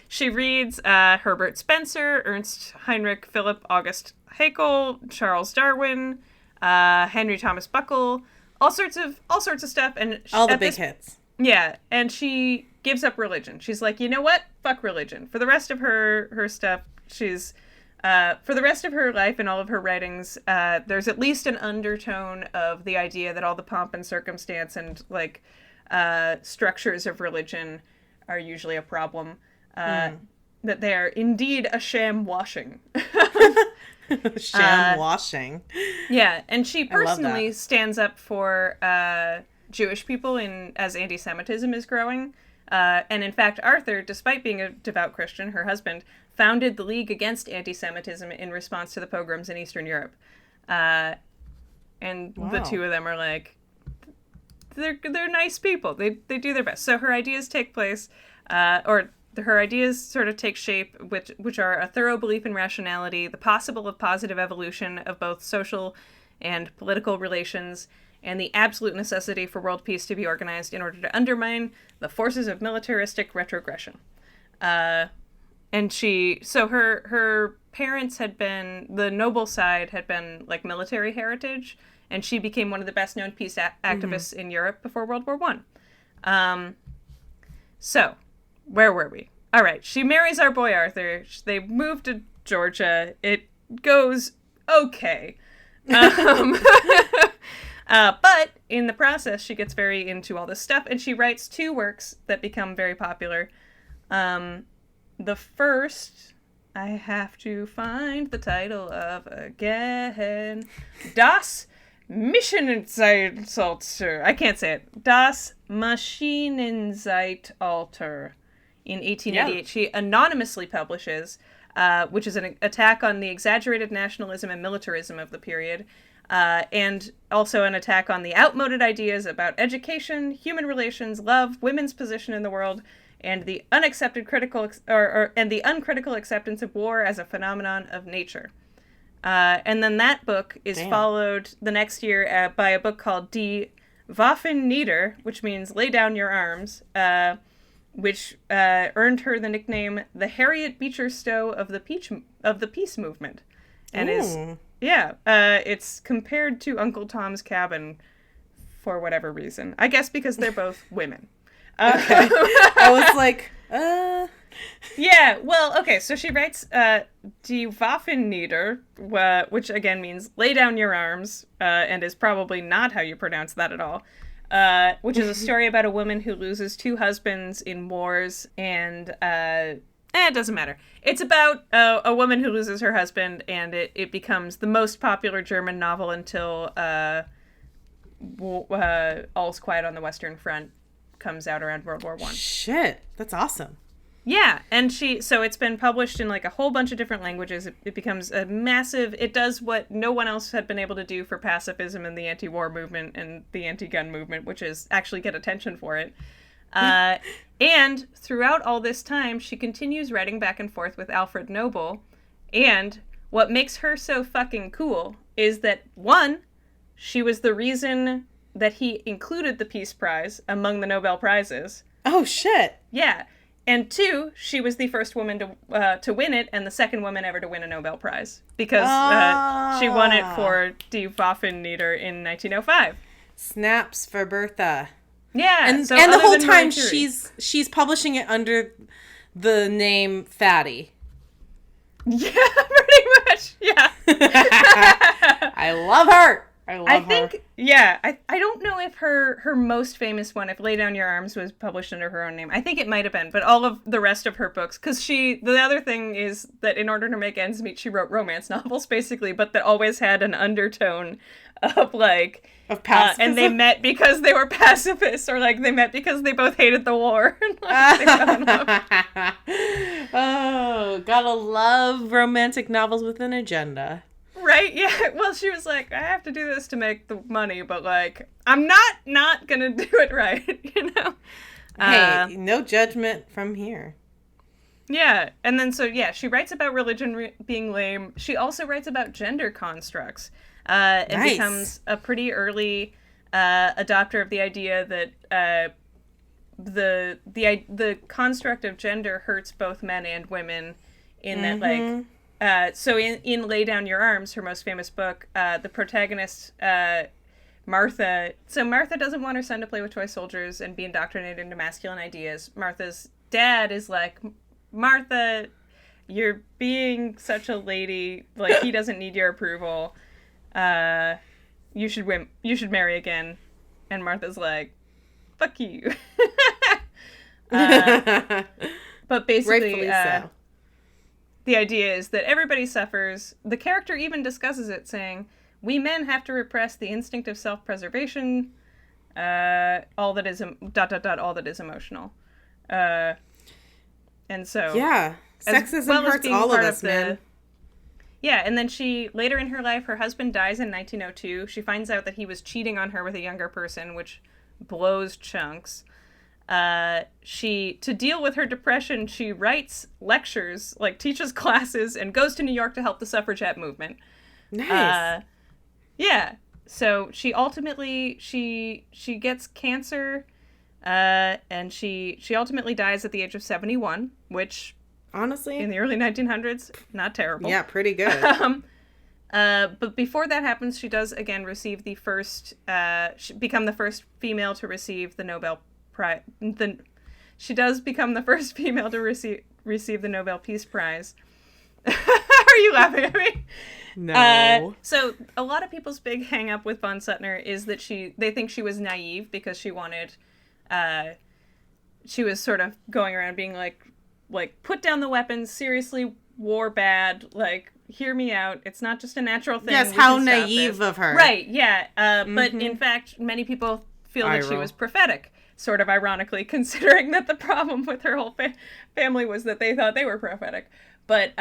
She reads Herbert Spencer, Ernst Heinrich Philipp August Haeckel, Charles Darwin, Henry Thomas Buckle, all sorts of stuff. And all the big hits. Yeah, and she gives up religion. She's like, you know what? Fuck religion. For the rest of her stuff, she's... for the rest of her life and all of her writings, there's at least an undertone of the idea that all the pomp and circumstance and, like, structures of religion are usually a problem. That they are indeed a sham washing. Sham washing. Yeah, and she personally stands up for Jewish people as anti-Semitism is growing. And in fact, Arthur, despite being a devout Christian, her husband, founded the League Against Anti-Semitism in response to the pogroms in Eastern Europe. And the two of them are like, they're nice people. They do their best. So her ideas take place, her ideas sort of take shape, which are a thorough belief in rationality, the possible of positive evolution of both social and political relations, and the absolute necessity for world peace to be organized in order to undermine the forces of militaristic retrogression. And her parents had been, the noble side had been like military heritage, and she became one of the best known peace activists in Europe before World War I. So, where were we? All right, she marries our boy Arthur. They move to Georgia. It goes okay. But in the process, she gets very into all this stuff, and she writes 2 works that become very popular. The first, I have to find the title of again. Das Maschinenzeitalter. I can't say it. Das Maschinenzeitalter. In 1888, she anonymously publishes, which is an attack on the exaggerated nationalism and militarism of the period. and also an attack on the outmoded ideas about education, human relations, love, women's position in the world, and the unaccepted and the uncritical acceptance of war as a phenomenon of nature. And then that book is followed the next year by a book called Die Waffen nieder, which means lay down your arms, which earned her the nickname the Harriet Beecher Stowe of the peace movement, and it's compared to Uncle Tom's Cabin for whatever reason. I guess because they're both women. Okay. I was like, Yeah, well, okay, so she writes Die Waffen nieder, which again means lay down your arms, and is probably not how you pronounce that at all, which is a story about a woman who loses 2 husbands in wars, and it doesn't matter. It's about a woman who loses her husband, and it becomes the most popular German novel until All's Quiet on the Western Front comes out around World War I. Shit, that's awesome. Yeah, and so it's been published in like a whole bunch of different languages. It becomes a massive, it does what no one else had been able to do for pacifism and the anti-war movement and the anti-gun movement, which is actually get attention for it. And throughout all this time, she continues writing back and forth with Alfred Nobel. And what makes her so fucking cool is that, one, she was the reason that he included the Peace Prize among the Nobel Prizes. Oh, shit. Yeah. And 2, she was the first woman to win it and the second woman ever to win a Nobel Prize. Because she won it for Die Waffen nieder in 1905. Snaps for Bertha. Yeah. And so the whole than time Marie Curie. she's publishing it under the name Fatty. Yeah, pretty much. Yeah. I love her. I think, yeah, I don't know if her most famous one, if Lay Down Your Arms, was published under her own name. I think it might have been, but all of the rest of her books, because the other thing is that in order to make ends meet, she wrote romance novels, basically, but that always had an undertone of, like... Of pacifism? And they met because they were pacifists, or, like, they met because they both hated the war. Like, they fell in love. Oh, gotta love romantic novels with an agenda. Right, yeah. Well, she was like, I have to do this to make the money, but, like, I'm not gonna do it right, you know? Hey, no judgment from here. Yeah, and then so, yeah, she writes about religion being lame. She also writes about gender constructs. And becomes a pretty early adopter of the idea that the construct of gender hurts both men and women in that, like... So in Lay Down Your Arms, her most famous book, the protagonist, Martha... So Martha doesn't want her son to play with toy soldiers and be indoctrinated into masculine ideas. Martha's dad is like, Martha, you're being such a lady. Like, he doesn't need your approval. You should marry again. And Martha's like, fuck you. But basically... so. The idea is that everybody suffers. The character even discusses it, saying, we men have to repress the instinct of self-preservation, all that is, all that is emotional. And so... Yeah, sexism hurts all of us, man. Yeah, and then later in her life, her husband dies in 1902. She finds out that he was cheating on her with a younger person, which blows chunks. To deal with her depression, she writes lectures, like teaches classes, and goes to New York to help the suffragette movement. Nice. Yeah. So she ultimately, she gets cancer, and she ultimately dies at the age of 71, which... Honestly? In the early 1900s, not terrible. Yeah, pretty good. But before that happens, she does again receive become the first female to receive the Nobel Prize. She does become the first female to receive the Nobel Peace Prize. Are you laughing at me? No. So a lot of people's big hang up with von Suttner is that they think she was naive because she wanted, she was sort of going around being like, put down the weapons, seriously, war bad, like, hear me out, it's not just a natural thing. Yes, how naive of her. Right, yeah, but in fact, many people feel that she was prophetic, sort of ironically, considering that the problem with her whole family was that they thought they were prophetic. But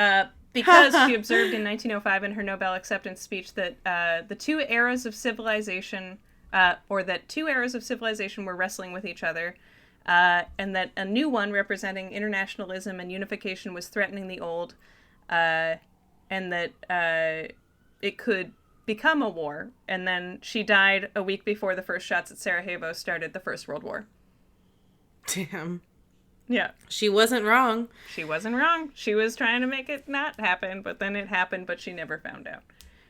because she observed in 1905 in her Nobel acceptance speech that the two eras of civilization, were wrestling with each other, and that a new one representing internationalism and unification was threatening the old, and that it could become a war. And then she died a week before the first shots at Sarajevo started the First World War. Damn. Yeah. She wasn't wrong. She wasn't wrong. She was trying to make it not happen, but then it happened, but she never found out.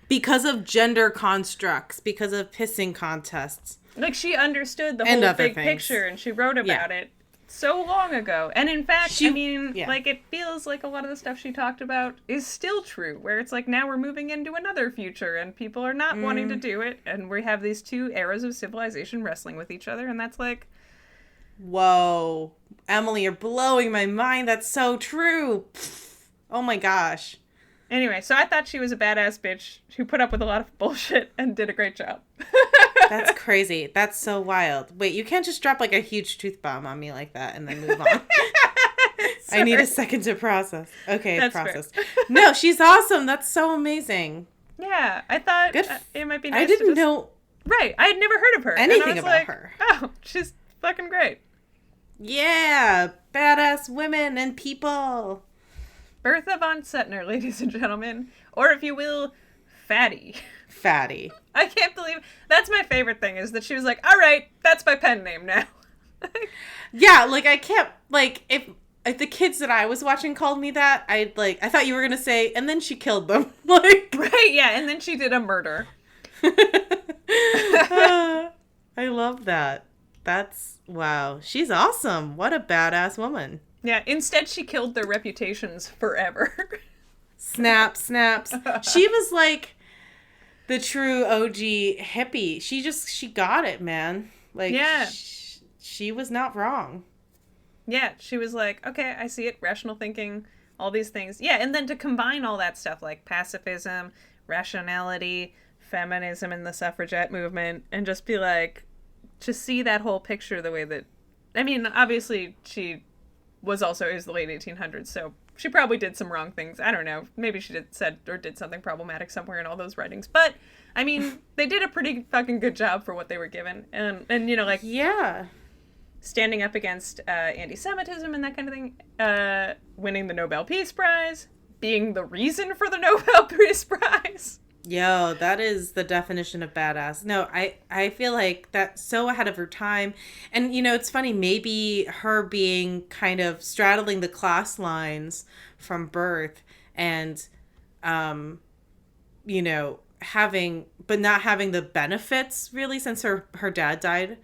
Because of gender constructs, because of pissing contests. Like, she understood the whole big picture, and she wrote about it so long ago. And in fact, it feels like a lot of the stuff she talked about is still true, where it's like, now we're moving into another future, and people are not wanting to do it, and we have these two eras of civilization wrestling with each other, and that's like... Whoa. Emily, you're blowing my mind. That's so true. Oh my gosh. Anyway, so I thought she was a badass bitch who put up with a lot of bullshit and did a great job. That's crazy. That's so wild. Wait, you can't just drop like a huge truth bomb on me like that and then move on. I need a second to process. Okay, that's process. Fair. No, she's awesome. That's so amazing. Yeah, I thought it might be nice. I didn't know. Right, I had never heard of her. Anything about her. Oh, she's fucking great. Yeah, badass women and people. Bertha von Suttner, ladies and gentlemen. Or if you will, Fatty. Fatty. I can't believe... That's my favorite thing, is that she was like, all right, that's my pen name now. Yeah, like, I can't... Like, if the kids that I was watching called me that, I thought you were going to say, and then she killed them. Like... Right, yeah, and then she did a murder. I love that. That's... Wow. She's awesome. What a badass woman. Yeah, instead she killed their reputations forever. Snaps. She was like the true OG hippie. She got it, man. Like, yeah. She was not wrong. Yeah, she was like, okay, I see it. Rational thinking, all these things. Yeah, and then to combine all that stuff like pacifism, rationality, feminism, and the suffragette movement, and just be like, to see that whole picture the way that... I mean, obviously she... is the late 1800s, so she probably did some wrong things. I don't know. Maybe she did something problematic somewhere in all those writings. But, I mean, they did a pretty fucking good job for what they were given. And you know, like... Yeah. Standing up against anti-Semitism and that kind of thing. Winning the Nobel Peace Prize. Being the reason for the Nobel Peace Prize. Yo, that is the definition of badass. No, I feel like that's so ahead of her time. And, you know, it's funny, maybe her being kind of straddling the class lines from birth and, you know, not having the benefits, really, since her dad died.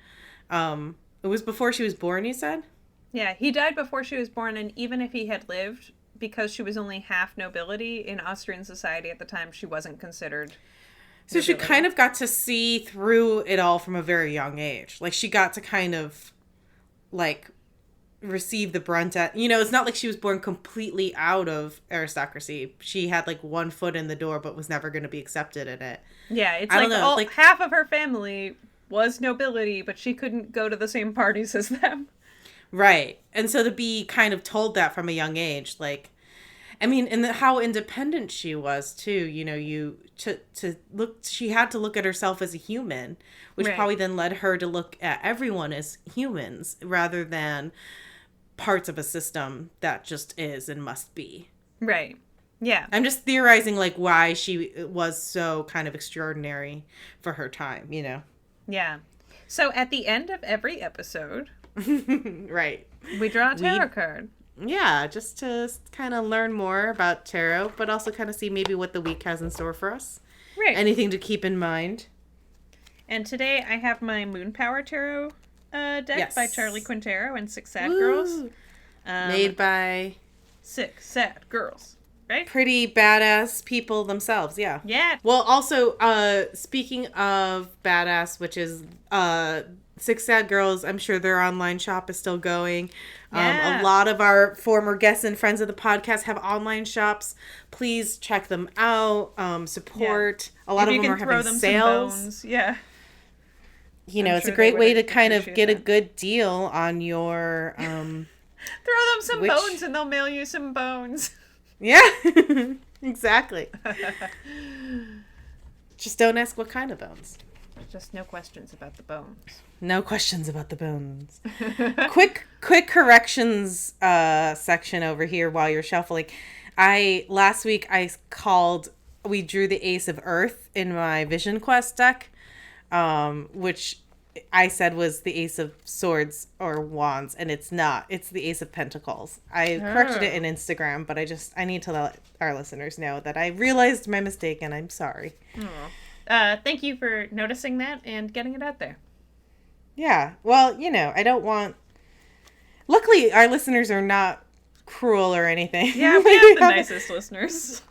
It was before she was born, you said? Yeah, he died before she was born, and even if he had lived... because she was only half nobility in Austrian society at the time, she wasn't considered so nobility. She kind of got to see through it all from a very young age. Like, she got to kind of, like, receive the brunt at... You know, it's not like she was born completely out of aristocracy. She had, like, one foot in the door, but was never going to be accepted in it. Yeah, it's like half of her family was nobility, but she couldn't go to the same parties as them. Right. And so to be kind of told that from a young age, like, I mean, and how independent she was too, you know, she had to look at herself as a human, which probably then led her to look at everyone as humans rather than parts of a system that just is and must be. Right. Yeah. I'm just theorizing, like, why she was so kind of extraordinary for her time, you know? Yeah. So at the end of every episode... Right. We draw a tarot card. Yeah, just to kind of learn more about tarot, but also kind of see maybe what the week has in store for us. Right. Anything to keep in mind. And today I have my Moon Power Tarot deck by Charlie Quintero and Six Sad Girls. Made by... Six Sad Girls. Right? Pretty badass people themselves, yeah. Yeah. Well, also, speaking of badass, which is... Six Sad Girls, I'm sure their online shop is still going. A lot of our former guests and friends of the podcast have online shops. Please check them out. Support. Yeah. A lot of them are having sales. Yeah. You know, it's a great way to kind of get a good deal on your... Throw them some bones and they'll mail you some bones. Yeah. Exactly. Just don't ask what kind of bones. Just no questions about the bones. No questions about the bones. Quick corrections section over here while you're shuffling. Last week we drew the Ace of Earth in my Vision Quest deck, which I said was the Ace of Swords or Wands, and it's not. It's the Ace of Pentacles. I corrected it in Instagram, but I need to let our listeners know that I realized my mistake, and I'm sorry. Thank you for noticing that and getting it out there. Yeah. Well, I don't want... Luckily, our listeners are not cruel or anything. Yeah, we have the nicest listeners.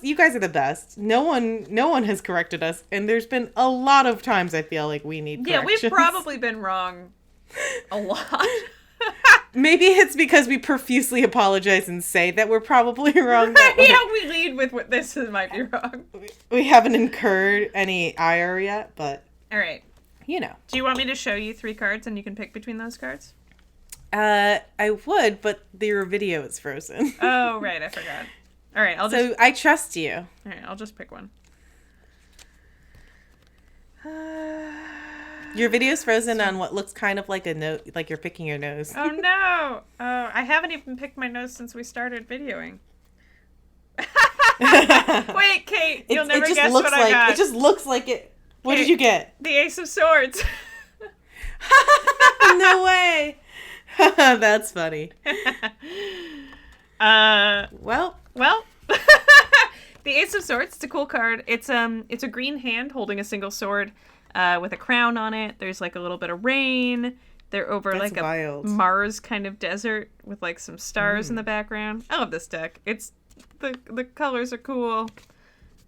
You guys are the best. No one has corrected us, and there's been a lot of times I feel like we need corrections. Yeah, we've probably been wrong a lot. Maybe it's because we profusely apologize and say that we're probably wrong. We lead with what this might be wrong. We haven't incurred any ire yet, but... All right. Do you want me to show you 3 cards and you can pick between those cards? I would, but your video is frozen. Oh, right. I forgot. All right. I trust you. All right. I'll just pick one. Your video's frozen on what looks kind of like a nose, like you're picking your nose. Oh, no. Oh, I haven't even picked my nose since we started videoing. Wait, Kate. You'll never guess what I got. It just looks like it. What did you get? The Ace of Swords. No way. That's funny. Well. The Ace of Swords, it's a cool card. It's a green hand holding a single sword with a crown on it. There's like a little bit of rain. They're over That's like wild. A Mars kind of desert with like some stars in the background. I love this deck. It's the colors are cool.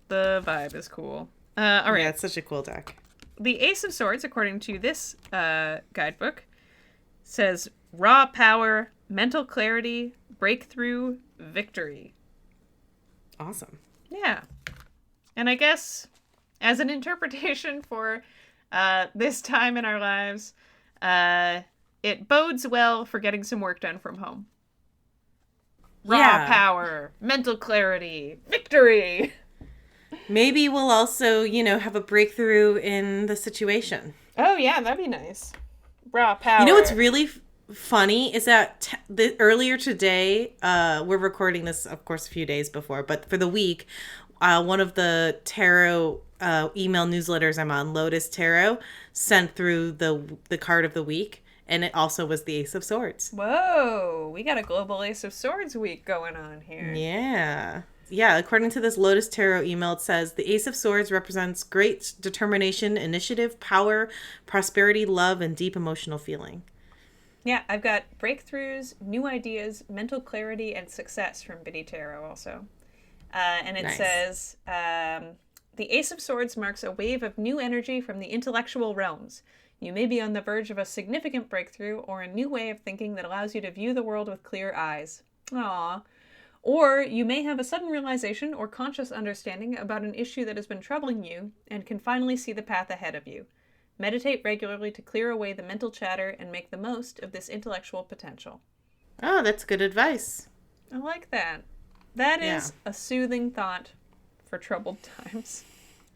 The vibe is cool. All right. Yeah, it's such a cool deck. The Ace of Swords, according to this guidebook, says raw power, mental clarity, breakthrough, victory. Awesome. Yeah. And I guess as an interpretation for this time in our lives, it bodes well for getting some work done from home. Raw power, mental clarity, victory. Maybe we'll also, have a breakthrough in the situation. Oh, yeah, that'd be nice. Raw power. You know what's really funny is that earlier today, we're recording this, of course, a few days before, but for the week, one of the tarot email newsletters I'm on, Lotus Tarot, sent through the card of the week, and it also was the Ace of Swords. Whoa, we got a global Ace of Swords week going on here. Yeah. Yeah, according to this Lotus Tarot email, it says, the Ace of Swords represents great determination, initiative, power, prosperity, love, and deep emotional feeling. Yeah, I've got breakthroughs, new ideas, mental clarity, and success from Biddy Tarot also. And it says, the Ace of Swords marks a wave of new energy from the intellectual realms. You may be on the verge of a significant breakthrough or a new way of thinking that allows you to view the world with clear eyes. Aww. Or you may have a sudden realization or conscious understanding about an issue that has been troubling you and can finally see the path ahead of you. Meditate regularly to clear away the mental chatter and make the most of this intellectual potential. Oh, that's good advice. I like that. That is a soothing thought for troubled times.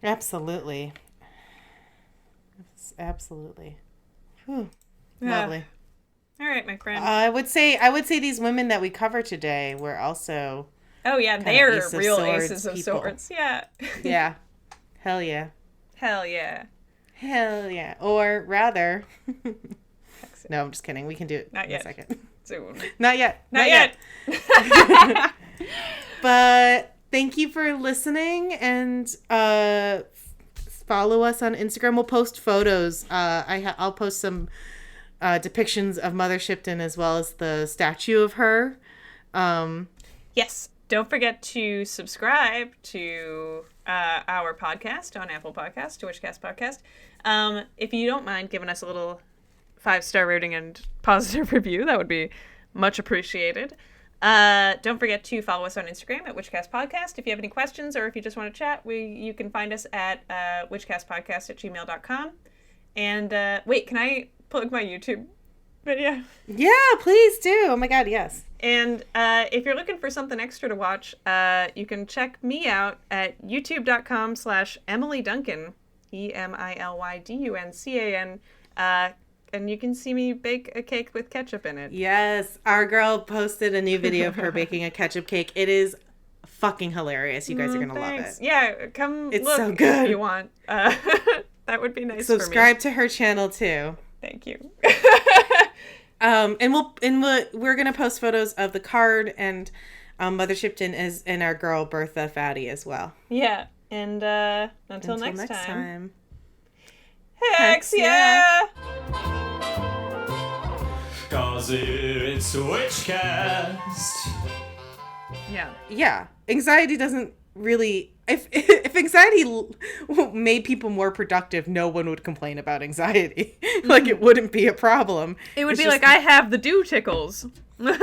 Absolutely. Absolutely. Whew. Yeah. Lovely. All right, my friend. I would say these women that we cover today were also. Oh yeah, they're real aces of swords. Yeah. Yeah. Hell yeah. Hell yeah. Hell yeah. Or rather. No, I'm just kidding. We can do it in a second. Soon. Not yet. Not yet. But thank you for listening, and follow us on Instagram. We'll post photos. I'll post some depictions of Mother Shipton as well as the statue of her. Yes. Don't forget to subscribe to our podcast on Apple Podcast, to Witchcast Podcast. If you don't mind giving us a little 5-star rating and positive review, that would be much appreciated. Don't forget to follow us on Instagram at Witchcast Podcast. If you have any questions or if you just want to chat, you can find us at witchcastpodcast@gmail.com. And wait, can I plug my YouTube But yeah. Yeah, please do. Oh my god, yes. And if you're looking for something extra to watch, you can check me out at youtube.com/Emily Duncan, EMILYDUNCAN, and you can see me bake a cake with ketchup in it. Yes, our girl posted a new video of her baking a ketchup cake. It is fucking hilarious. You guys are gonna love it. Yeah, come It's look so good. if you want. That would be nice Subscribe for me. to her channel too. Thank you. We're gonna post photos of the card and Mother Shipton and our girl Bertha Fatty as well. Yeah, and until next time. Hex yeah! 'Cause it's Witchcast. Yeah. Yeah, anxiety doesn't really. If anxiety made people more productive, no one would complain about anxiety. Like, it wouldn't be a problem. It would It's be just like, I have the Do-Tickles. The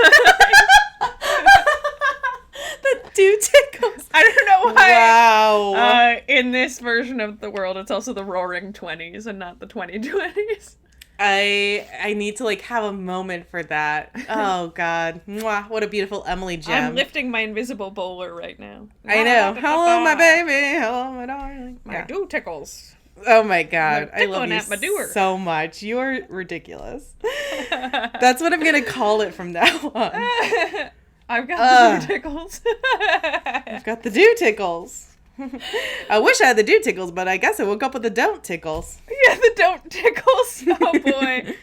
Do-Tickles. I don't know why. Wow. In this version of the world, it's also the Roaring 20s and not the 2020s. I need to have a moment for that. Oh God. Mwah, what a beautiful Emily gem. I'm lifting my invisible bowler right now. I know. Hello, my baby. Hello, my darling. My Do-Tickles. Oh my God. I'm I love tickling at my doer. you so much. You are ridiculous. That's what I'm going to call it from now on. I've got the Do-Tickles. I've got the Do-Tickles. I wish I had the Do-Tickles, but I guess I woke up with the Don't-Tickles. Yeah, the Don't-Tickles. Oh boy.